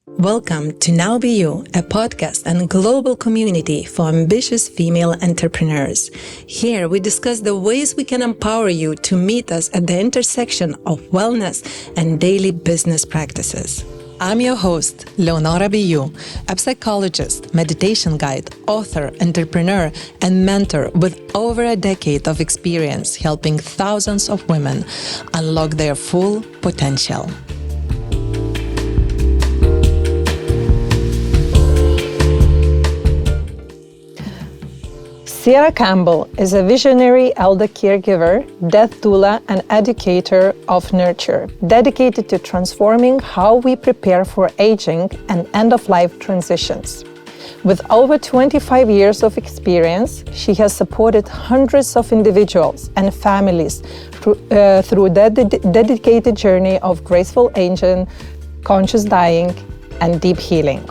Welcome to Now Be You, a podcast and global community for ambitious female entrepreneurs. Here we discuss the ways we can empower you to meet us at the intersection of wellness and daily business practices. I'm your host, Leonora Be You, a psychologist, meditation guide, author, entrepreneur, and mentor with over a decade of experience helping thousands of women unlock their full potential. Sierra Campbell is a visionary elder caregiver, death doula, and educator of nurture, dedicated to transforming how we prepare for aging and end-of-life transitions. With over 25 years of experience, she has supported hundreds of individuals and families through the dedicated journey of graceful aging, conscious dying, and deep healing.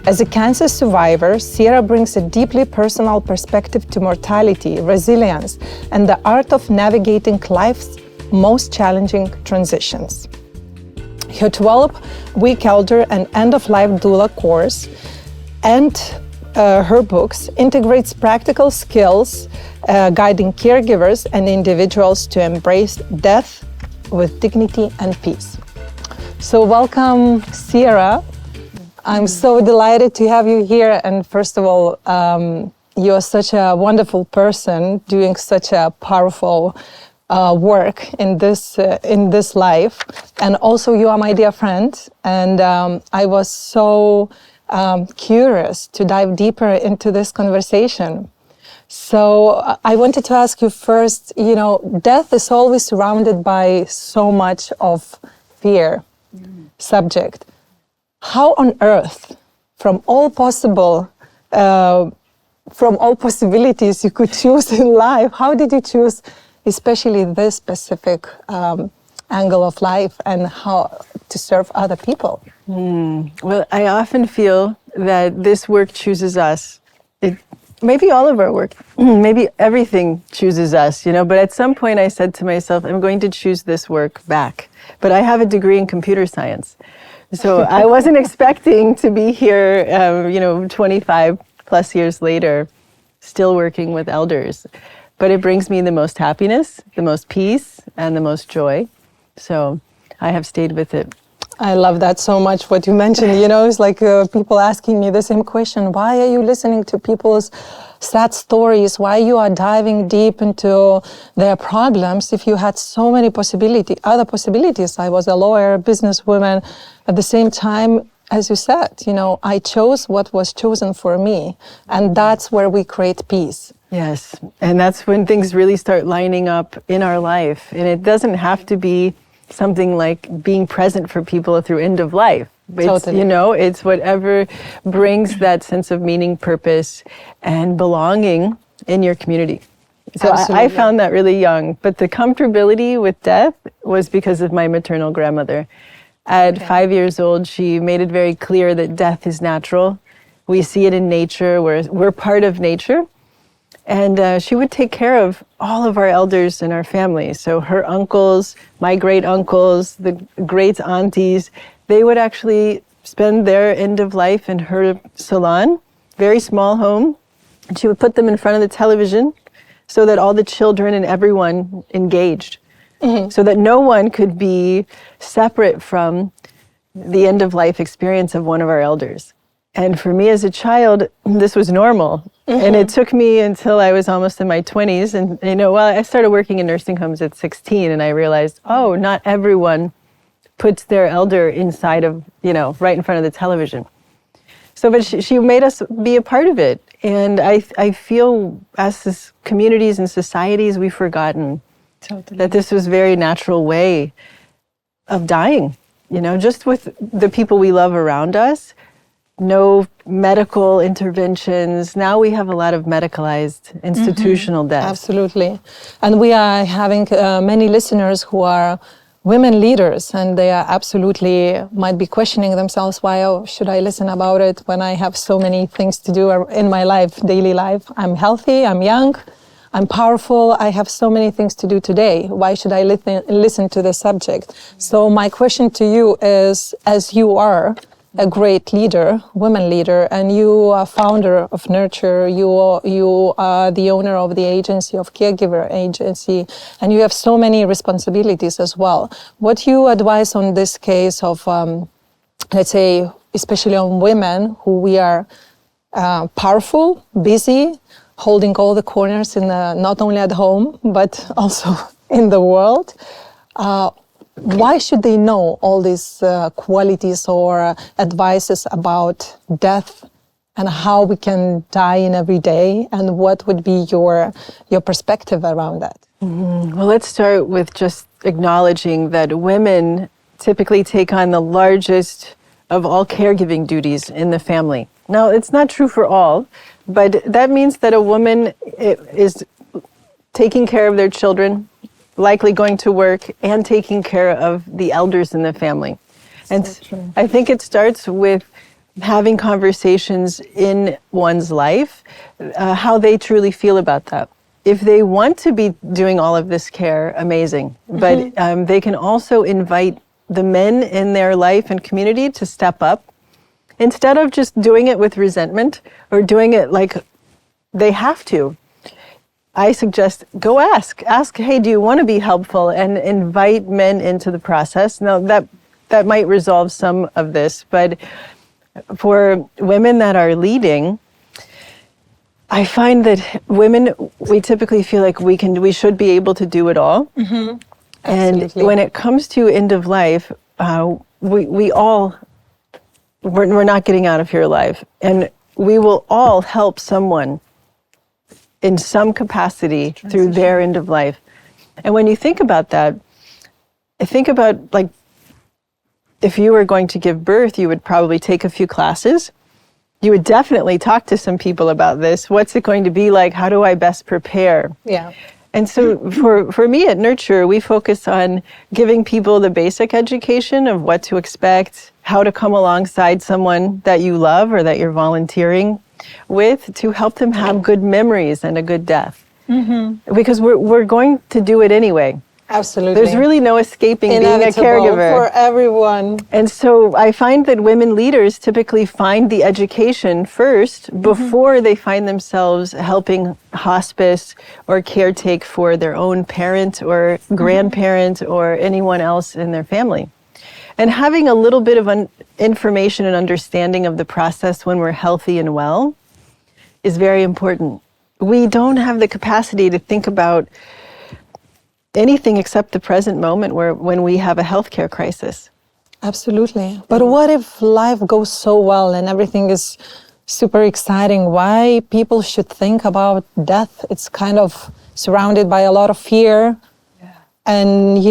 As a cancer survivor, Sierra brings a deeply personal perspective to mortality, resilience, and the art of navigating life's most challenging transitions. Her 12-week elder and end-of-life doula course and her books integrates practical skills guiding caregivers and individuals to embrace death with dignity and peace. So welcome, Sierra. I'm so delighted to have you here. And first of all, you are such a wonderful person doing such a powerful work in this life. And also you are my dear friend. And I was so curious to dive deeper into this conversation. So I wanted to ask you first, death is always surrounded by so much of fear subject. How on earth, from all possibilities you could choose in life, how did you choose especially this specific angle of life and how to serve other people? Well, I often feel that this work chooses us. Maybe all of our work, maybe everything chooses us, but at some point I said to myself, I'm going to choose this work back. But I have a degree in computer science. So I wasn't expecting to be here, 25 plus years later, still working with elders. But it brings me the most happiness, the most peace, and the most joy. So I have stayed with it. I love that so much, what you mentioned. It's like people asking me the same question. Why are you listening to people's sad stories? Why you are diving deep into their problems if you had so many other possibilities? I was a lawyer, businesswoman. At the same time, as you said, I chose what was chosen for me. And that's where we create peace. Yes. And that's when things really start lining up in our life. And it doesn't have to be something like being present for people through end of life. It's, Totally. It's whatever brings that sense of meaning, purpose, and belonging in your community. So I found that really young. But the comfortability with death was because of my maternal grandmother. At 5 years old, she made it very clear that death is natural. We see it in nature. We're part of nature. And she would take care of all of our elders in our family. So her uncles, my great uncles, the great aunties, they would actually spend their end of life in her salon, very small home. And she would put them in front of the television so that all the children and everyone engaged. Mm-hmm. So that no one could be separate from the end of life experience of one of our elders. And for me as a child, this was normal. Mm-hmm. And it took me until I was almost in my 20s. And, I started working in nursing homes at 16. And I realized, not everyone puts their elder inside of, right in front of the television. So, but she made us be a part of it. And I feel as communities and societies, we've forgotten that this was a very natural way of dying, just with the people we love around us. No medical interventions. Now we have a lot of medicalized institutional death. Absolutely. And we are having many listeners who are women leaders, and they are absolutely might be questioning themselves, why should I listen about it when I have so many things to do in my life, daily life? I'm healthy, I'm young, I'm powerful, I have so many things to do today. Why should I listen to the subject? So my question to you is, as you are a great leader, women leader, and you are founder of Nurture. You are the owner of the agency, of caregiver agency, and you have so many responsibilities as well. What you advise on this case of, let's say, especially on women who we are powerful, busy, holding all the corners in not only at home, but also in the world. Why should they know all these qualities or advices about death and how we die in every day, and what would be your perspective around that? Well, let's start with just acknowledging that women typically take on the largest of all caregiving duties in the family. Now, it's not true for all, but that means that a woman is taking care of their children, likely going to work, and taking care of the elders in the family. And so I think it starts with having conversations in one's life, how they truly feel about that. If they want to be doing all of this care, amazing. But they can also invite the men in their life and community to step up. Instead of just doing it with resentment or doing it like they have to, I suggest go ask, hey, do you want to be helpful, and invite men into the process. Now that might resolve some of this, but for women that are leading, I find that women, we typically feel like we should be able to do it all. Mm-hmm. And when it comes to end of life, we're not getting out of here alive, and we will all help someone in some capacity through their end of life. And when you think about that, think about, like, if you were going to give birth, you would probably take a few classes. You would definitely talk to some people about this. What's it going to be like? How do I best prepare? Yeah. And so for me at Nurture, we focus on giving people the basic education of what to expect, how to come alongside someone that you love or that you're volunteering with, to help them have good memories and a good death. Mm-hmm. Because we're going to do it anyway. Absolutely. There's really no escaping being a caregiver. For everyone. And so I find that women leaders typically find the education first before they find themselves helping hospice or caretake for their own parent or grandparent or anyone else in their family. And having a little bit of information and understanding of the process when we're healthy and well is very important. We don't have the capacity to think about anything except the present moment when we have a healthcare crisis. Absolutely. But what if life goes so well and everything is super exciting? Why people should think about death? It's kind of surrounded by a lot of fear. Yeah. And,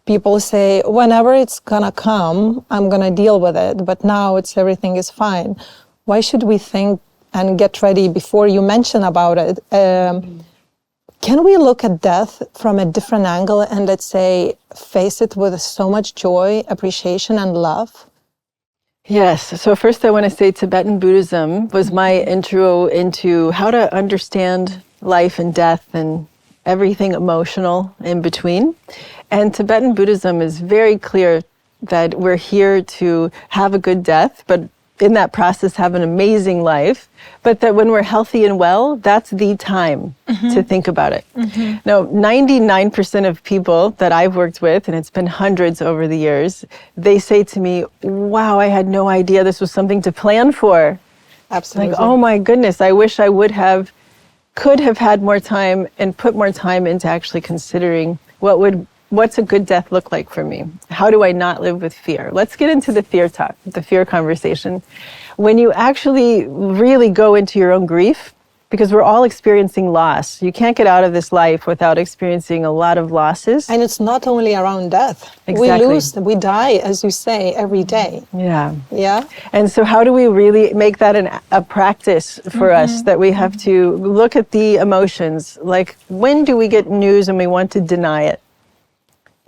people say, whenever it's gonna come, I'm gonna deal with it. But now everything is fine. Why should we think and get ready before you mention about it? Can we look at death from a different angle and, let's say, face it with so much joy, appreciation, and love? Yes. So first I want to say Tibetan Buddhism was my intro into how to understand life and death and everything emotional in between. And Tibetan Buddhism is very clear that we're here to have a good death, but in that process have an amazing life, but that when we're healthy and well, that's the time to think about it. Mm-hmm. Now, 99% of people that I've worked with, and it's been hundreds over the years, they say to me, wow, I had no idea this was something to plan for. Absolutely. Like, oh my goodness, I wish I could have had more time and put more time into actually considering what's a good death look like for me? How do I not live with fear? Let's get into the fear talk, the fear conversation. When you actually really go into your own grief, because we're all experiencing loss. You can't get out of this life without experiencing a lot of losses. And it's not only around death. Exactly. We die, as you say, every day. Yeah. Yeah. And so how do we really make that a practice for us, that we have to look at the emotions? Like, when do we get news and we want to deny it?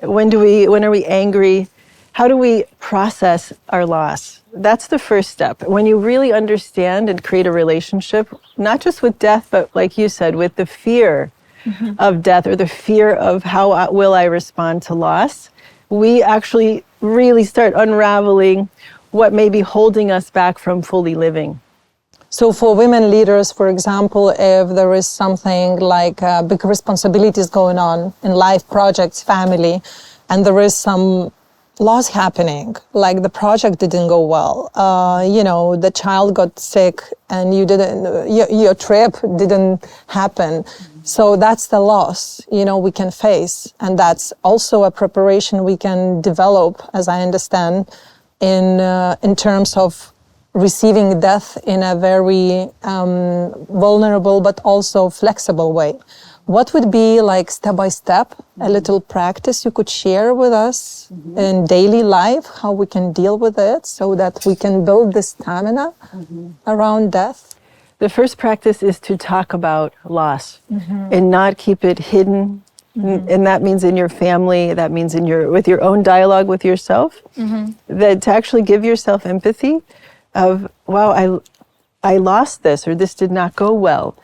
When are we angry? How do we process our loss? That's the first step. When you really understand and create a relationship, not just with death, but like you said, with the fear of death or the fear of how will I respond to loss, we actually really start unraveling what may be holding us back from fully living. So for women leaders, for example, if there is something like big responsibilities going on in life, projects, family, and there is some loss happening, like the project didn't go well, the child got sick and your trip didn't happen. So that's the loss, we can face. And that's also a preparation we can develop, as I understand, in terms of receiving death in a very vulnerable but also flexible way. What would be like step-by-step, a little practice you could share with us in daily life, how we can deal with it so that we can build this stamina around death? The first practice is to talk about loss and not keep it hidden. And that means in your family, that means with your own dialogue with yourself, that to actually give yourself empathy of, wow, I lost this, or this did not go well,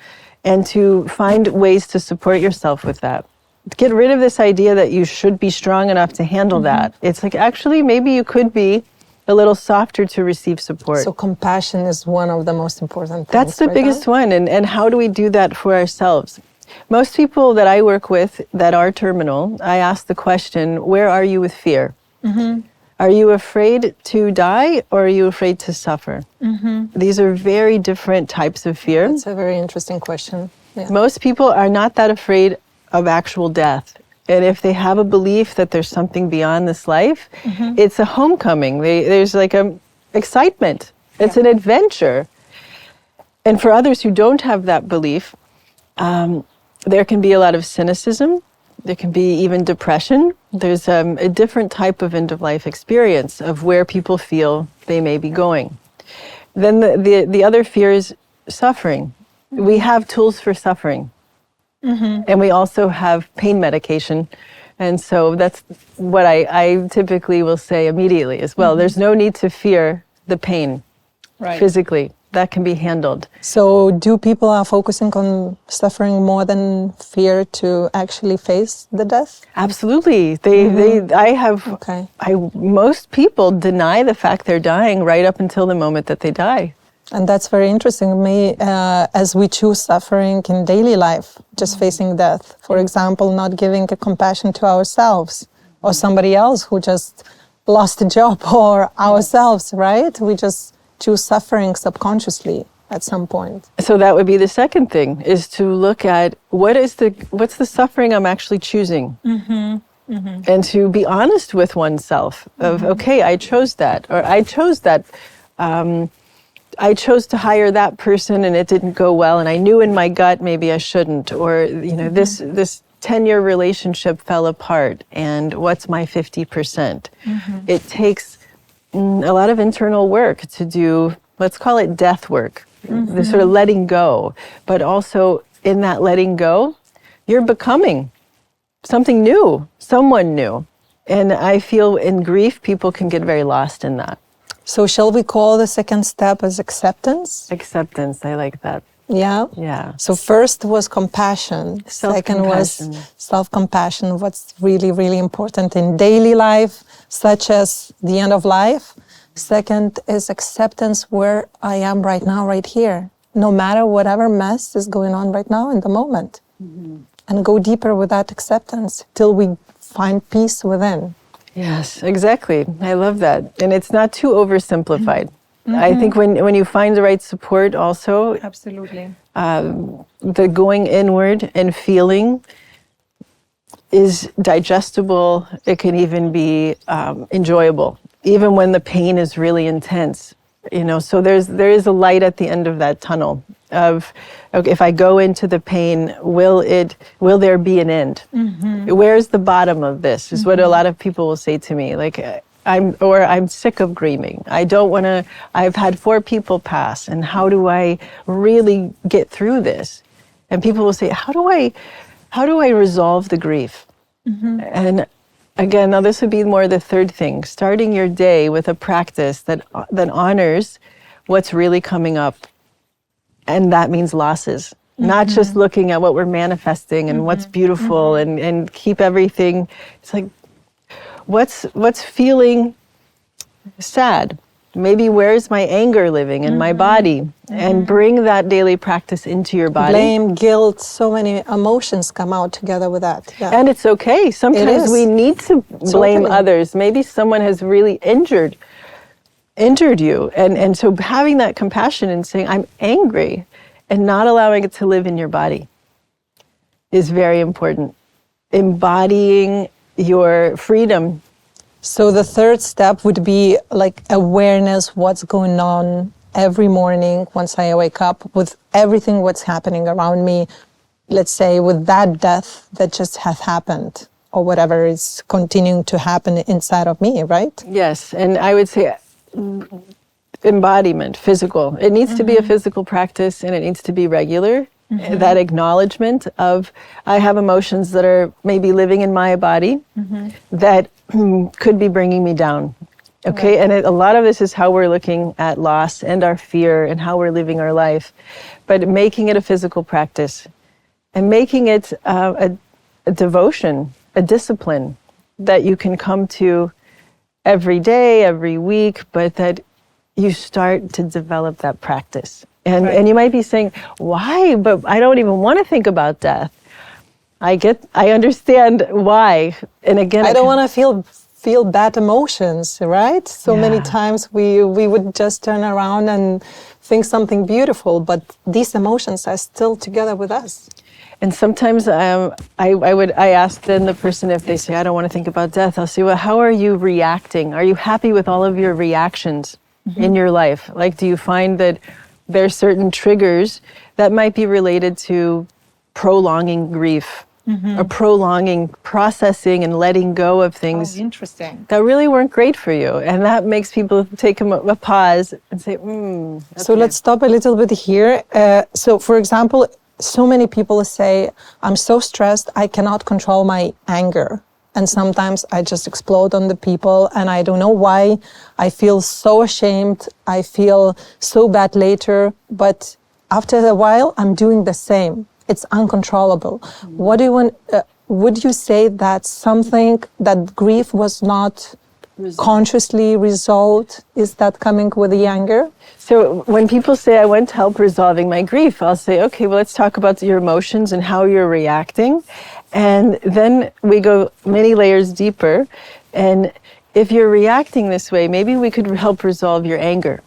and to find ways to support yourself with that. Get rid of this idea that you should be strong enough to handle that. It's like, actually, maybe you could be a little softer to receive support. So compassion is one of the most important things. That's the biggest one. And how do we do that for ourselves? Most people that I work with that are terminal, I ask the question, where are you with fear? Are you afraid to die, or are you afraid to suffer? These are very different types of fear. That's a very interesting question. Yeah. Most people are not that afraid of actual death. And if they have a belief that there's something beyond this life, it's a homecoming. There's like an excitement. It's an adventure. And for others who don't have that belief, there can be a lot of cynicism. There can be even depression. There's a different type of end-of-life experience of where people feel they may be going. Then the other fear is suffering. We have tools for suffering. And we also have pain medication. And so that's what I typically will say immediately as well. There's no need to fear the pain physically. That can be handled. So do people are focusing on suffering more than fear to actually face the death? Absolutely. Most people deny the fact they're dying right up until the moment that they die. And that's very interesting. As we choose suffering in daily life, just facing death, for example, not giving a compassion to ourselves or somebody else who just lost a job, or ourselves, right? We just choose suffering subconsciously at some point. So that would be the second thing, is to look at what's the suffering I'm actually choosing, and to be honest with oneself of, okay, I chose that, or I chose that. I chose to hire that person and it didn't go well, and I knew in my gut maybe I shouldn't, or this 10-year relationship fell apart, and what's my 50%? It takes a lot of internal work to do, let's call it death work, the sort of letting go. But also in that letting go, you're becoming something new, someone new. And I feel in grief, people can get very lost in that. So shall we call the second step as acceptance? Acceptance, I like that. Yeah? Yeah. So first was compassion. Second was self-compassion. What's really, really important in daily life, such as the end of life. Second is acceptance where I am right now, right here. No matter whatever mess is going on right now in the moment. And go deeper with that acceptance till we find peace within. Yes, exactly. I love that. And it's not too oversimplified. I think when you find the right support also, absolutely, the going inward and feeling is digestible. It can even be enjoyable, even when the pain is really intense. So there is a light at the end of that tunnel of, okay, if I go into the pain, will there be an end? Where's the bottom of this? Is what a lot of people will say to me. Like, I'm sick of grieving. I don't want to, I've had 4 people pass, and how do I really get through this? And people will say, how do I resolve the grief? And again, now this would be more the third thing, starting your day with a practice that honors what's really coming up. And that means losses, not just looking at what we're manifesting and what's beautiful and keep everything. It's like, what's feeling sad? Maybe where's my anger living in my body? And bring that daily practice into your body. Blame, guilt, so many emotions come out together with that. Yeah. And it's okay. Sometimes we need to blame others. Maybe someone has really injured you. And so having that compassion and saying, I'm angry, and not allowing it to live in your body is very important. Embodying your freedom. So the third step would be like awareness, what's going on every morning once I wake up with everything what's happening around me, let's say with that death that just has happened or whatever is continuing to happen inside of me, right? Yes, and I would say embodiment, physical. It needs to be a physical practice and it needs to be regular. That acknowledgement of I have emotions that are maybe living in my body that could be bringing me down. Okay, and a lot of this is how we're looking at loss and our fear and how we're living our life, but making it a physical practice and making it a devotion, a discipline that you can come to every day, every week, but that you start to develop that practice. And you might be saying, why? But I don't even want to think about death. I understand why. And again, I don't want to feel bad emotions, right? So many times we would just turn around and think something beautiful, but these emotions are still together with us. And sometimes I ask then the person if they say, I don't want to think about death, I'll say, well, how are you reacting? Are you happy with all of your reactions in your life? Like, do you find that there are certain triggers that might be related to prolonging grief or prolonging processing and letting go of things that really weren't great for you. And that makes people take a pause and say, okay. So let's stop a little bit here. So for example, so many people say, I'm so stressed, I cannot control my anger. And sometimes I just explode on the people and I don't know why. I feel so ashamed. I feel so bad later. But after a while, I'm doing the same. It's uncontrollable. What do you want? Would you say that's something that grief was not consciously resolved? Is that coming with the anger? So when people say, I want help resolving my grief, I'll say, okay, well, let's talk about your emotions and how you're reacting. And then we go many layers deeper. And if you're reacting this way, maybe we could help resolve your anger.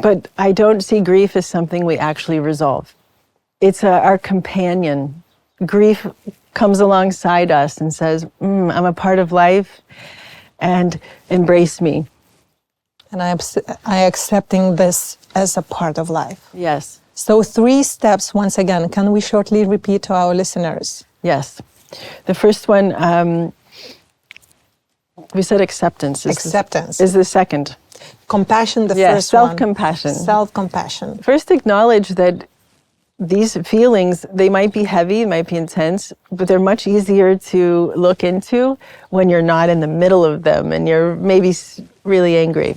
But I don't see grief as something we actually resolve. It's our companion. Grief comes alongside us and says, I'm a part of life and embrace me. And I accepting this as a part of life. Yes. So 3 steps, once again, can we shortly repeat to our listeners? Yes. The first one, we said acceptance. Acceptance. Is the second. Compassion, the first self-compassion. one. Self-compassion. First, acknowledge that these feelings, they might be heavy, might be intense, but they're much easier to look into when you're not in the middle of them and you're maybe really angry.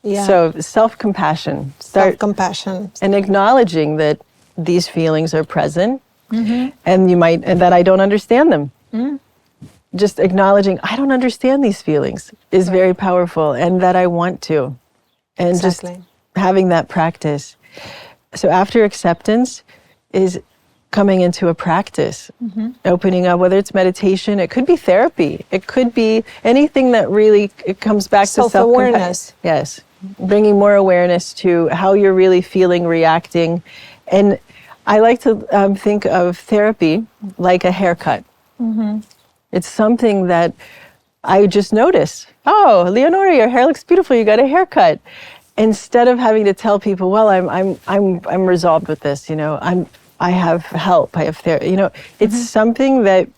Yeah. So self-compassion. Self-compassion. And acknowledging that these feelings are present and that I don't understand them. Just acknowledging, I don't understand these feelings is very powerful, and that I want to. And just having that practice. So after acceptance is coming into a practice, opening up, whether it's meditation, it could be therapy, it could be anything that really, it comes back to self-awareness. Yes, bringing more awareness to how you're really feeling, reacting. And I like to think of therapy like a haircut. It's something that I just notice. Oh, Leonora, your hair looks beautiful. You got a haircut. Instead of having to tell people, well, I'm resolved with this. You know, I have help. I have therapy. You know, it's something that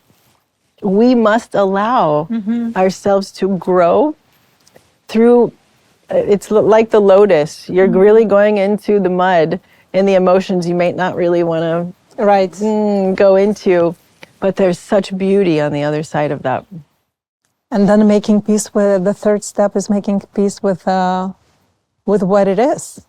we must allow ourselves to grow through. It's like the lotus. You're really going into the mud and the emotions you might not really want to go into, but there's such beauty on the other side of that. And then making peace with the third step is making peace with what it is.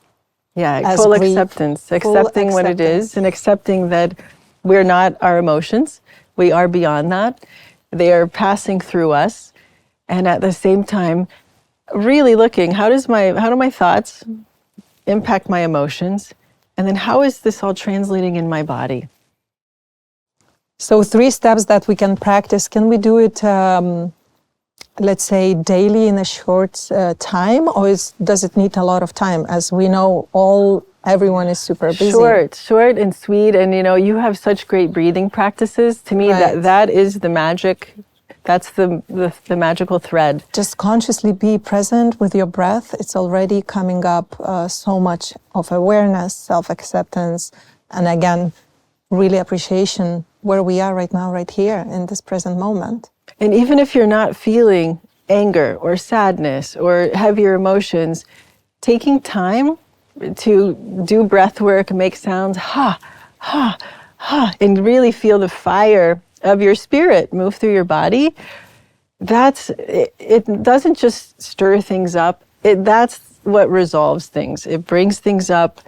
Yeah, full acceptance, accepting what it is, and accepting that we're not our emotions. We are beyond that. They are passing through us, and at the same time, really looking, how do my thoughts impact my emotions? And then how is this all translating in my body? So 3 steps that we can practice. Can we do it, let's say, daily in a short time, or does it need a lot of time? As we know, everyone is super busy. Short and sweet. And you have such great breathing practices. To me, that is the magic. That's the magical thread. Just consciously be present with your breath. It's already coming up so much of awareness, self-acceptance, and again, really appreciation where we are right now, right here in this present moment. And even if you're not feeling anger or sadness or heavier emotions, taking time to do breath work, make sounds, ha, ha, ha, and really feel the fire of your spirit move through your body, it doesn't just stir things up. That's what resolves things. It brings things up,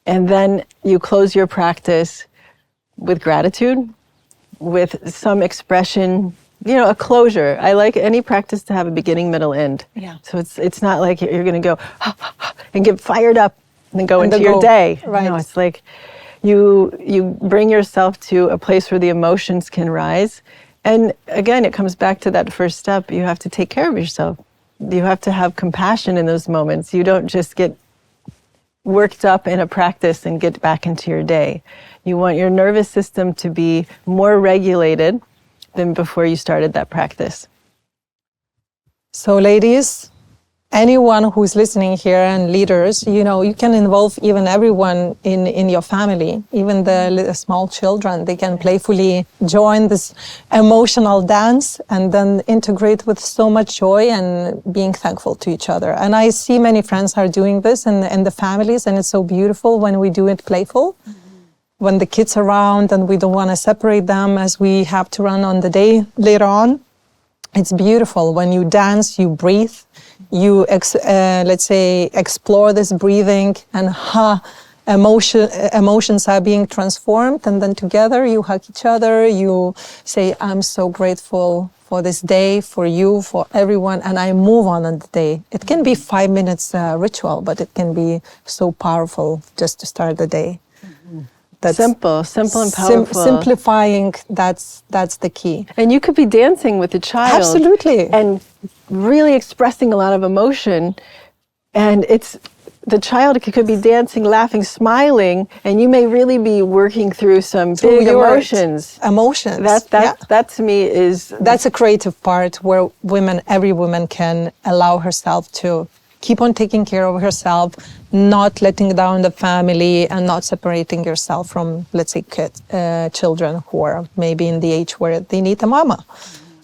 and then you close your practice with gratitude, with some expression, a closure. I like any practice to have a beginning, middle, end. Yeah. So it's not like you're going to go and get fired up and then go into your day. Right. No, it's like you bring yourself to a place where the emotions can rise. And again, it comes back to that first step. You have to take care of yourself. You have to have compassion in those moments. You don't just get worked up in a practice and get back into your day. You want your nervous system to be more regulated than before you started that practice. So ladies, anyone who's listening here and leaders, you can involve even everyone in your family, even the small children. They can playfully join this emotional dance and then integrate with so much joy and being thankful to each other. And I see many friends are doing this in the families, and it's so beautiful when we do it playful. When the kids are around and we don't want to separate them as we have to run on the day later on. It's beautiful when you dance, you breathe, you let's say explore this breathing, and emotions are being transformed, and then together you hug each other, you say, I'm so grateful for this day, for you, for everyone, and I move on the day. It can be 5 minutes ritual, but it can be so powerful just to start the day. That's simple and powerful. Simplifying, that's the key. And you could be dancing with a child. Absolutely. And really expressing a lot of emotion. And the child could be dancing, laughing, smiling, and you may really be working through some big emotions. That to me is... That's a creative part where every woman can allow herself to keep on taking care of herself, not letting down the family, and not separating yourself from, let's say, children who are maybe in the age where they need a mama,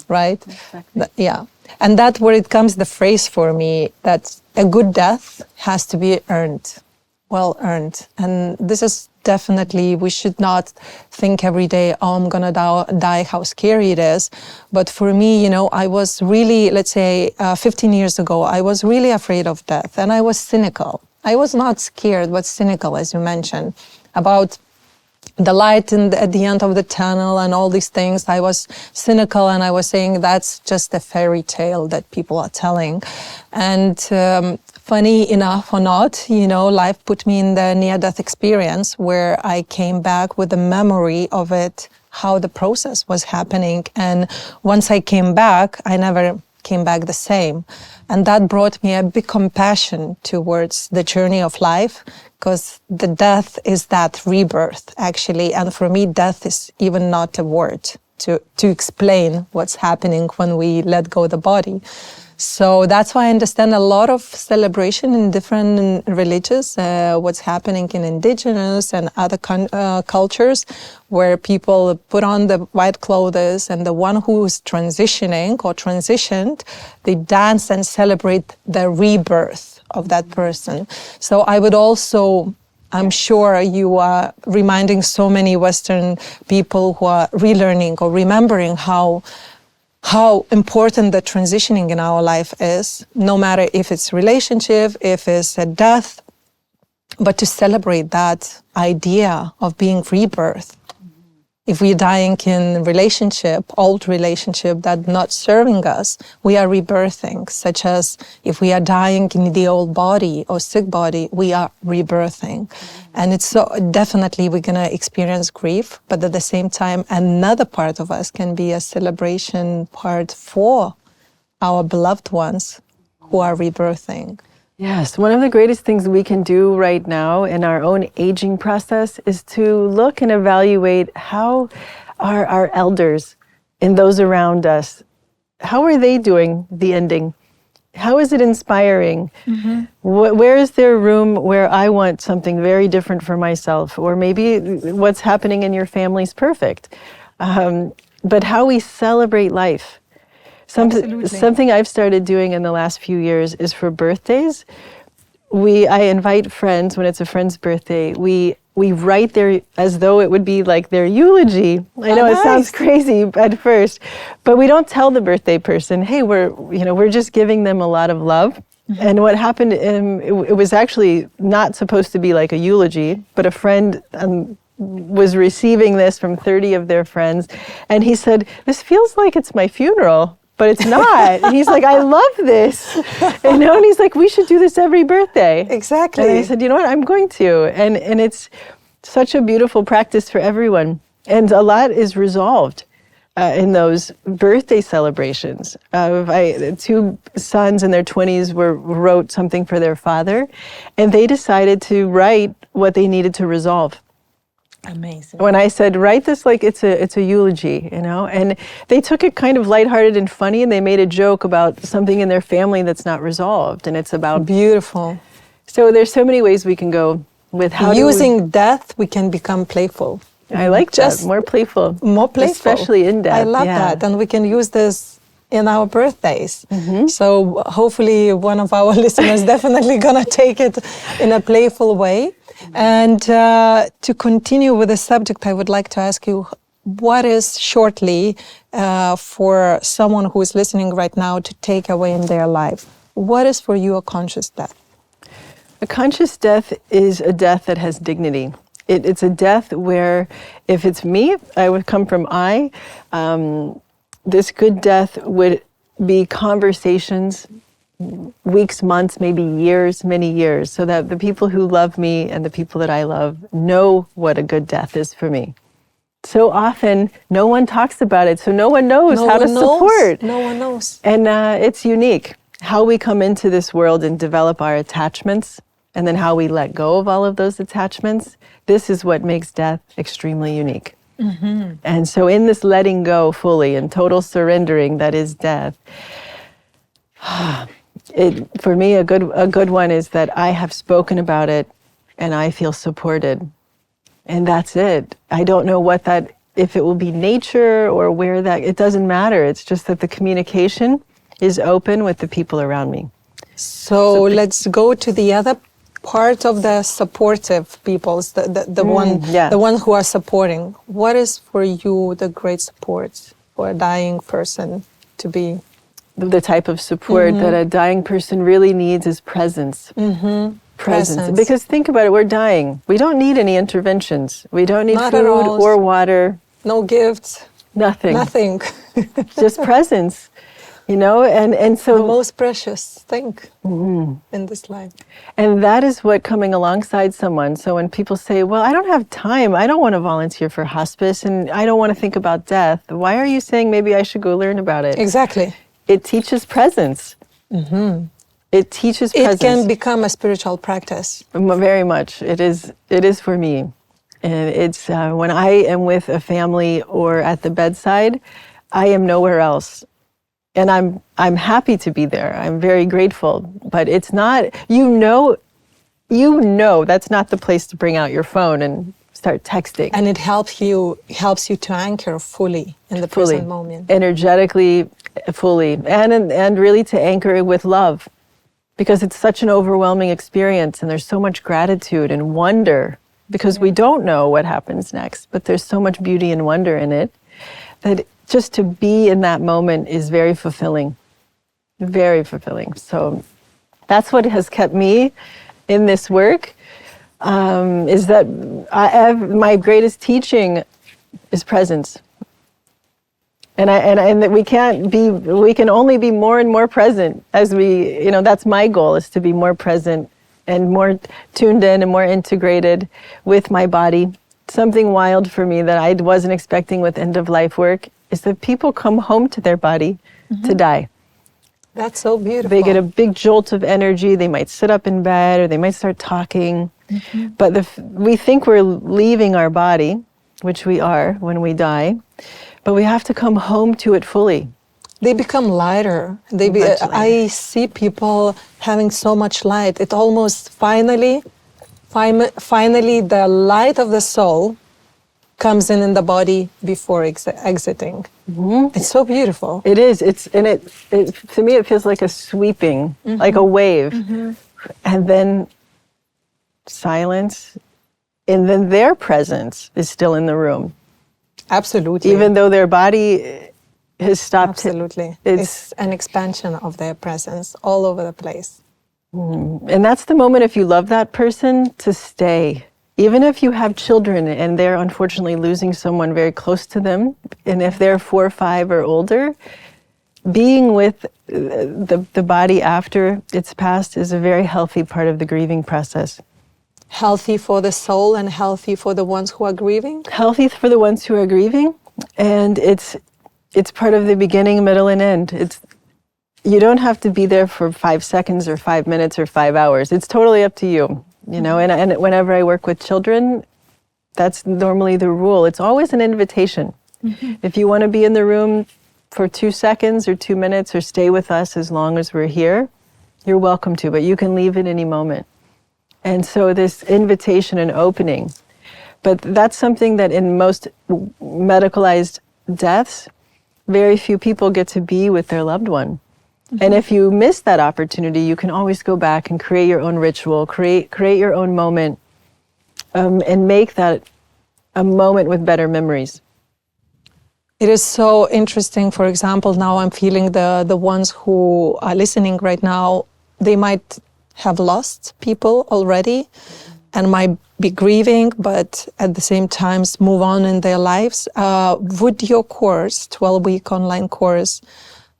right? Exactly. Yeah. And that's where it comes the phrase for me that a good death has to be earned, well earned. And this is definitely, we should not think every day, oh, I'm gonna die, how scary it is. But for me, I was really, let's say 15 years ago, I was really afraid of death, and I was cynical. I was not scared, but cynical, as you mentioned, about the light at the end of the tunnel and all these things. I was cynical, and I was saying that's just a fairy tale that people are telling. And funny enough or not, life put me in the near-death experience where I came back with the memory of it, how the process was happening. And once I came back, I never came back the same. And that brought me a big compassion towards the journey of life, because the death is that rebirth, actually. And for me, death is even not a word to explain what's happening when we let go of the body. So that's why I understand a lot of celebration in different religions, what's happening in indigenous and other cultures, where people put on the white clothes, and the one who's transitioning or transitioned, they dance and celebrate the rebirth of that person. So I would also, I'm sure you are reminding so many Western people who are relearning or remembering how important the transitioning in our life is, no matter if it's relationship, if it's a death, but to celebrate that idea of being rebirth. If we're dying in old relationship that not serving us, we are rebirthing, such as if we are dying in the old body or sick body, we are rebirthing. And it's so definitely we're gonna experience grief, but at the same time, another part of us can be a celebration part for our beloved ones who are rebirthing. Yes, one of the greatest things we can do right now in our own aging process is to look and evaluate how are our elders and those around us, how are they doing the ending? How is it inspiring? Where is there room where I want something very different for myself? Or maybe what's happening in your family's perfect. But how we celebrate life. Something I've started doing in the last few years is for birthdays. I invite friends when it's a friend's birthday. We write as though it would be like their eulogy. I know it sounds crazy at first, but we don't tell the birthday person, "Hey, we're just giving them a lot of love." And what happened? It was actually not supposed to be like a eulogy, but a friend was receiving this from 30 of their friends, and he said, "This feels like it's my funeral." But it's not. And he's like, "I love this." And he's like, "We should do this every birthday." Exactly. And I said, "You know what, I'm going to." And it's such a beautiful practice for everyone. And a lot is resolved in those birthday celebrations. Two sons in their 20s wrote something for their father, and they decided to write what they needed to resolve. Amazing. When I said, write this like it's a eulogy, and they took it kind of lighthearted and funny, and they made a joke about something in their family that's not resolved, and it's about... Beautiful. So there's so many ways we can go with how using death, we can become playful. I like that, more playful. More playful. Especially in death. I love that, and we can use this in our birthdays. So hopefully one of our listeners definitely gonna take it in a playful way. And to continue with the subject, I would like to ask you, what is shortly for someone who is listening right now to take away in their life? What is for you a conscious death? A conscious death is a death that has dignity. It's a death where, if it's me, I would come from I. This good death would be conversations, weeks, months, maybe years, many years, so that the people who love me and the people that I love know what a good death is for me. So often, no one talks about it, so no one knows how to support. No one knows. And it's unique, how we come into this world and develop our attachments, and then how we let go of all of those attachments. This is what makes death extremely unique. And so in this letting go fully and total surrendering that is death, for me, a good one is that I have spoken about it and I feel supported. And that's it. I don't know if it will be nature or where it doesn't matter. It's just that the communication is open with the people around me. So let's go to the other part of the supportive peoples, the one who are supporting. What is for you the great support for a dying person to be? The type of support that a dying person really needs is presence. Presence. Because think about it, we're dying. We don't need any interventions. We don't need food or water. No gifts. Nothing. Nothing. Just presence. And so... The most precious thing in this life. And that is what coming alongside someone. So when people say, well, I don't have time, I don't want to volunteer for hospice, and I don't want to think about death, why are you saying maybe I should go learn about it? Exactly. It teaches presence. It teaches presence. It can become a spiritual practice. Very much. It is for me. And it's when I am with a family or at the bedside, I am nowhere else. And I'm happy to be there. I'm very grateful. But it's not, that's not the place to bring out your phone and start texting. And it helps you to anchor fully in the present moment. Energetically, fully. And really to anchor it with love. Because it's such an overwhelming experience, and there's so much gratitude and wonder, because we don't know what happens next, but there's so much beauty and wonder in it, that just to be in that moment is very fulfilling. Very fulfilling. So that's what has kept me in this work, is that my greatest teaching is presence. And that we can only be more and more present as we, that's my goal, is to be more present and more tuned in and more integrated with my body. Something wild for me that I wasn't expecting with end of life work is that people come home to their body to die. That's so beautiful. They get a big jolt of energy. They might sit up in bed or they might start talking. But we think we're leaving our body, which we are when we die, but we have to come home to it fully. They become lighter. I see people having so much light. It almost finally the light of the soul comes in the body before exiting. It's so beautiful. It is. To me, it feels like a sweeping, like a wave, and then silence, and then their presence is still in the room. Absolutely. Even though their body has stopped. Absolutely. It's an expansion of their presence all over the place. And that's the moment, if you love that person, to stay. Even if you have children and they're unfortunately losing someone very close to them, and if they're 4 or 5 or older, being with the body after it's passed is a very healthy part of the grieving process. Healthy for the soul and healthy for the ones who are grieving? Healthy for the ones who are grieving, and it's part of the beginning, middle, and end. You don't have to be there for 5 seconds or 5 minutes or 5 hours. It's totally up to you, and whenever I work with children, that's normally the rule. It's always an invitation. If you want to be in the room for 2 seconds or 2 minutes or stay with us as long as we're here, you're welcome to, but you can leave at any moment. And so this invitation and opening, but that's something that in most medicalized deaths, very few people get to be with their loved one. And if you miss that opportunity, you can always go back and create your own ritual, create your own moment, and make that a moment with better memories. It is so interesting. For example, now I'm feeling the ones who are listening right now, they might have lost people already and might be grieving, but at the same time move on in their lives. Would your course, 12-week online course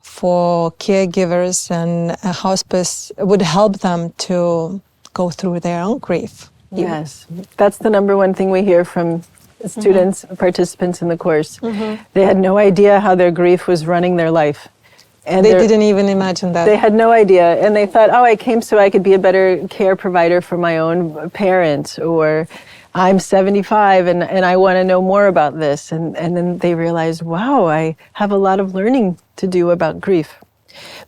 for caregivers and a hospice, would help them to go through their own grief? Yes, that's the number one thing we hear from students, participants in the course. They had no idea how their grief was running their life. And they didn't even imagine that. They had no idea. And they thought, I came so I could be a better care provider for my own parent, or I'm 75 and I want to know more about this. And then they realized, wow, I have a lot of learning to do about grief.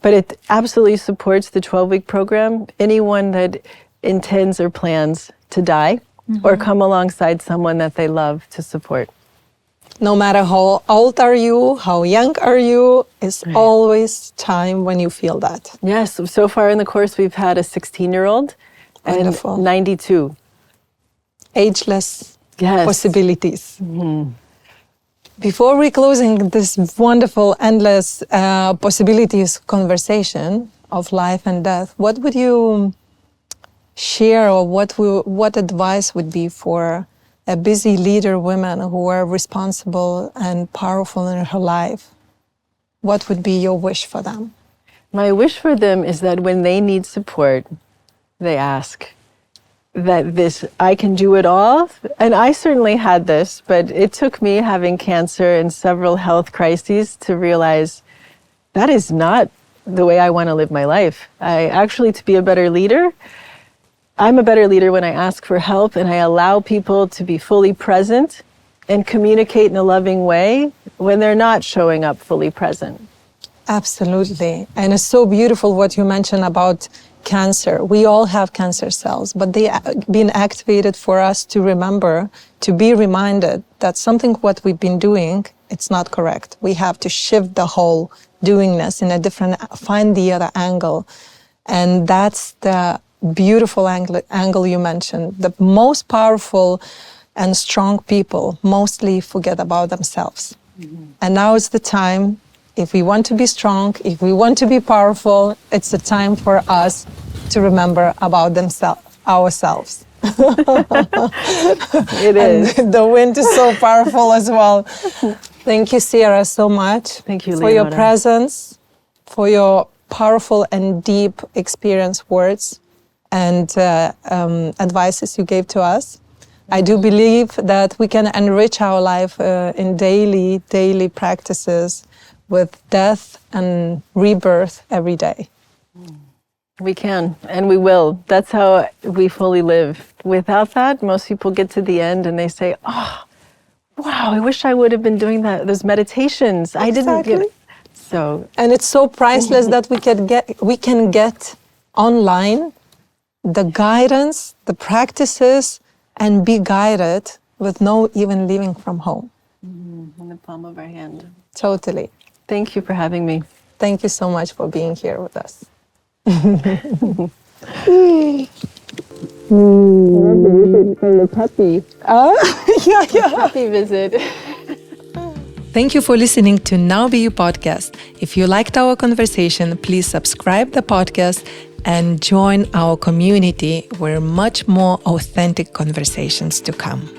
But it absolutely supports the 12-week program. Anyone that intends or plans to die or come alongside someone that they love to support. No matter how old are you, how young are you, it's always time when you feel that. Yes, so far in the course we've had a 16-year-old and 92. Ageless possibilities. Before we closing this wonderful, endless possibilities conversation of life and death, what would you share, or what advice would be for a busy leader women who are responsible and powerful in her life? What would be your wish for them? My wish for them is that when they need support, they ask. That I can do it all. And I certainly had this, but it took me having cancer and several health crises to realize that is not the way I want to live my life. To be a better leader, I'm a better leader when I ask for help and I allow people to be fully present and communicate in a loving way when they're not showing up fully present. Absolutely. And it's so beautiful what you mentioned about cancer. We all have cancer cells, but they been activated for us to remember, to be reminded that something what we've been doing, it's not correct. We have to shift the whole doingness in a different, find the other angle. And that's the beautiful angle you mentioned. The most powerful and strong people mostly forget about themselves. And now is the time. If we want to be strong, if we want to be powerful, it's the time for us to remember about ourselves. It is. And the wind is so powerful as well. Thank you, Sierra, so much. Thank you, for your Leonora. presence, for your powerful and deep experience words and advices you gave to us. I do believe that we can enrich our life in daily practices with death and rebirth every day. We can, and we will. That's how we fully live. Without that, most people get to the end and they say, oh, wow, I wish I would have been doing those meditations. I didn't get it. So, and it's so priceless that we can get online the guidance, the practices, and be guided with no even leaving from home. In the palm of our hand. Totally. Thank you for having me. Thank you so much for being here with us. Puppy. Yeah. Puppy visit. Thank you for listening to Now Be You podcast. If you liked our conversation, please subscribe the podcast and join our community where much more authentic conversations to come.